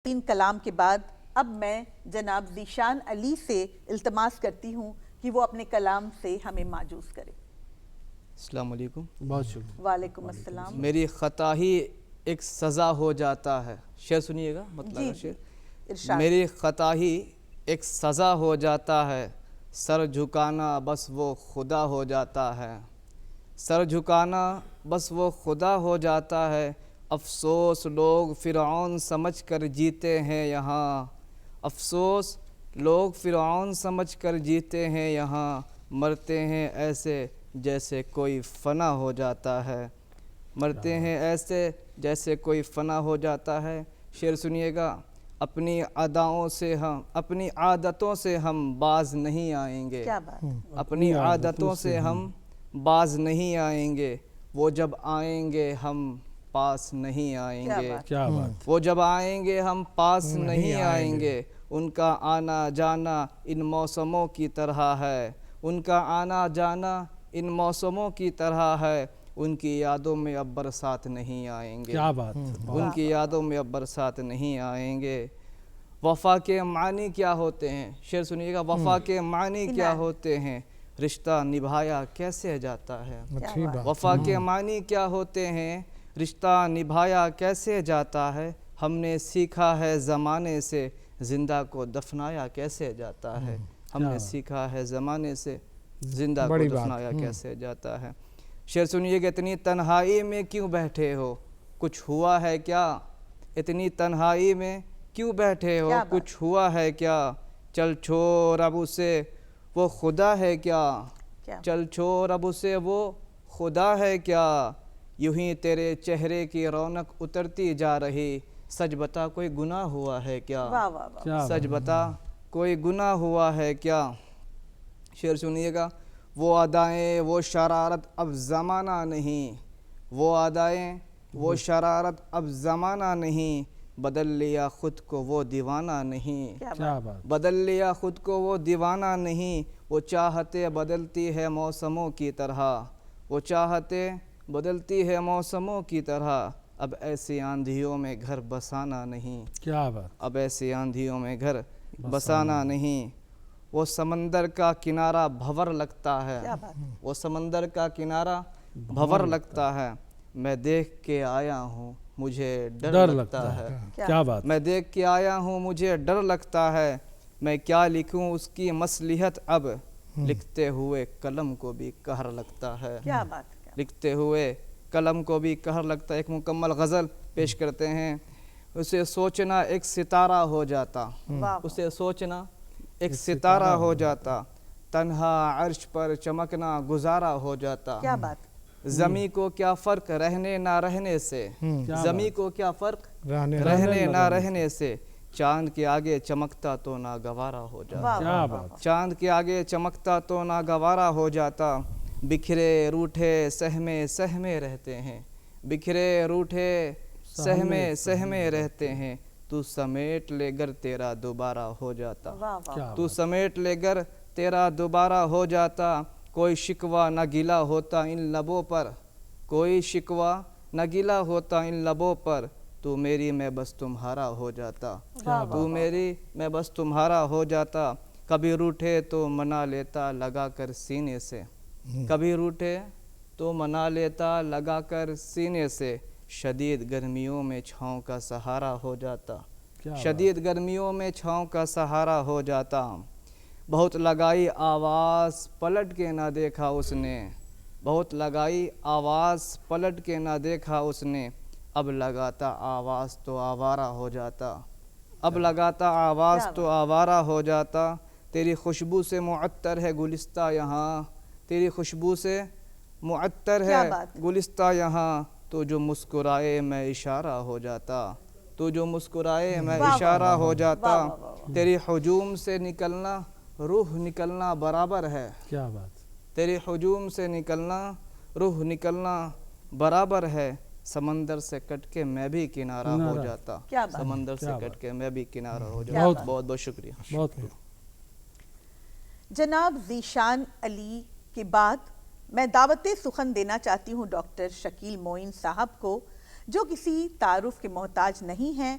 تین کلام کے بعد اب میں جناب ذیشان علی سے التماس کرتی ہوں کہ وہ اپنے کلام سے ہمیں معجوز کرے۔ السلام علیکم۔ بہت شکریہ۔ وعلیکم السلام۔ میری خطا ہی ایک سزا ہو جاتا ہے۔ شعر سنیے گا، مطلب شعر۔ ارشاد۔ میری خطا ہی ایک سزا ہو جاتا ہے، سر جھکانا بس وہ خدا ہو جاتا ہے۔ سر جھکانا بس وہ خدا ہو جاتا ہے، افسوس لوگ فرعون سمجھ کر جیتے ہیں یہاں۔ افسوس لوگ فرعون سمجھ کر جیتے ہیں یہاں، مرتے ہیں ایسے جیسے کوئی فنا ہو جاتا ہے۔ مرتے ہیں ایسے جیسے کوئی فنا ہو جاتا ہے۔ شعر سنیے گا۔ اپنی اپنی عادتوں سے ہم باز نہیں آئیں گے۔ کیا بات۔ اپنی عادتوں سے ہم باز نہیں آئیں گے، وہ جب آئیں گے ہم پاس نہیں آئیں گے۔ کیا بات۔ وہ جب آئیں گے ہم پاس نہیں آئیں گے، ان کا آنا جانا ان موسموں کی طرح ہے۔ ان کا آنا جانا ان موسموں کی طرح ہے، ان کی یادوں میں اب برسات نہیں آئیں گے۔ کیا بات۔ ان کی یادوں میں اب برسات نہیں آئیں گے۔ وفا کے معنی کیا ہوتے ہیں؟ شعر سنیے گا۔ وفا کے معنی کیا ہوتے ہیں، رشتہ نبھایا کیسے جاتا ہے۔ اچھی بات۔ وفا کے معنی کیا ہوتے ہیں، رشتہ نبھایا کیسے جاتا ہے، ہم نے سیکھا ہے زمانے سے زندہ کو دفنایا کیسے جاتا ہے۔ ہم نے سیکھا ہے زمانے سے زندہ کو دفنایا کیسے جاتا ہے۔ شعر سنیے گا۔ اتنی تنہائی میں کیوں بیٹھے ہو، کچھ ہوا ہے کیا۔ اتنی تنہائی میں کیوں بیٹھے ہو، کچھ ہوا ہے کیا۔ چل چھوڑ اب اسے وہ خدا ہے کیا۔ چل چھوڑ اب اسے وہ خدا ہے کیا، یوں ہی تیرے چہرے کی رونق اترتی جا رہی، سچ بتا کوئی گناہ ہوا ہے کیا۔ سچ بتا کوئی گناہ ہوا ہے کیا۔ شعر سنیے گا۔ وہ ادائیں وہ شرارت اب زمانہ نہیں، وہ ادائیں وہ شرارت اب زمانہ نہیں، بدل لیا خود کو وہ دیوانہ نہیں۔ کیا بات۔ بدل لیا خود کو وہ دیوانہ نہیں، وہ چاہتے بدلتی ہے موسموں کی طرح، وہ چاہتے بدلتی ہے موسموں کی طرح، اب ایسی آندھیوں میں گھر بسانا نہیں۔ کیا بات۔ اب ایسی آندھیوں میں گھر بسانا نہیں۔ وہ سمندر کا کنارہ بھنور لگتا ہے، وہ سمندر کا کنارہ بھنور لگتا ہے، میں دیکھ کے آیا ہوں مجھے ڈر لگتا ہے۔ کیا بات۔ میں دیکھ کے آیا ہوں مجھے ڈر لگتا ہے، میں کیا لکھوں اس کی مصلحت اب، لکھتے ہوئے قلم کو بھی قہر لگتا ہے۔ کیا بات۔ لکھتے ہوئے قلم کو بھی قہر لگتا ہے۔ ایک مکمل غزل پیش کرتے ہیں۔ اسے سوچنا ایک ستارہ ہو جاتا، اسے سوچنا ایک ستارہ ہو جاتا، تنہا عرش پر چمکنا گزارا ہو جاتا۔ کیا بات۔ زمیں کو کیا فرق رہنے نہ رہنے سے، زمیں کو کیا فرق رہنے نہ رہنے سے، چاند کے آگے چمکتا تو ناگوارا ہو جاتا۔ کیا بات۔ چاند کے آگے چمکتا تو ناگوارا ہو جاتا، بکھرے روٹھے سہمے سہمے رہتے ہیں، بکھرے روٹھے سہمے سہمے رہتے ہیں، تو سمیٹ لے گر تیرا دوبارہ ہو جاتا۔ تو سمیٹ لے گر تیرا دوبارہ ہو جاتا، کوئی شکوہ نہ گلہ ہوتا ان لبوں پر، کوئی شکوہ نہ گلہ ہوتا ان لبوں پر، تو میری میں بس تمہارا ہو جاتا، تو میری میں بس تمہارا ہو جاتا، کبھی روٹھے تو منا لیتا لگا کر سینے سے، کبھی روٹھے تو منا لیتا لگا کر سینے سے، شدید گرمیوں میں چھاؤں کا سہارا ہو جاتا، شدید گرمیوں میں چھاؤں کا سہارا ہو جاتا، بہت لگائی آواز پلٹ کے نہ دیکھا اس نے، بہت لگائی آواز پلٹ کے نہ دیکھا اس نے، اب لگاتا آواز تو آوارہ ہو جاتا، اب لگاتا آواز تو آوارہ ہو جاتا، تیری خوشبو سے معطر ہے گلستہ یہاں، تیری خوشبو سے معطر ہے گلستہ یہاں، تو جو مسکرائے میں اشارہ ہو جاتا، تو جو مسکرائے میں اشارہ ہو جاتا، تیری ہجوم سے نکلنا روح نکلنا برابر ہے۔ کیا بات۔ تیری ہجوم سے نکلنا روح نکلنا برابر ہے، سمندر سے کٹ کے میں بھی کنارہ ہو جاتا، سمندر سے کٹ کے میں بھی کنارہ ہو جاتا۔ بہت بہت شکریہ۔ بہت جناب ذیشان علی کے بعد میں دعوت سخن دینا چاہتی ہوں ڈاکٹر شکیل معین صاحب کو، جو کسی تعارف کے محتاج نہیں ہیں۔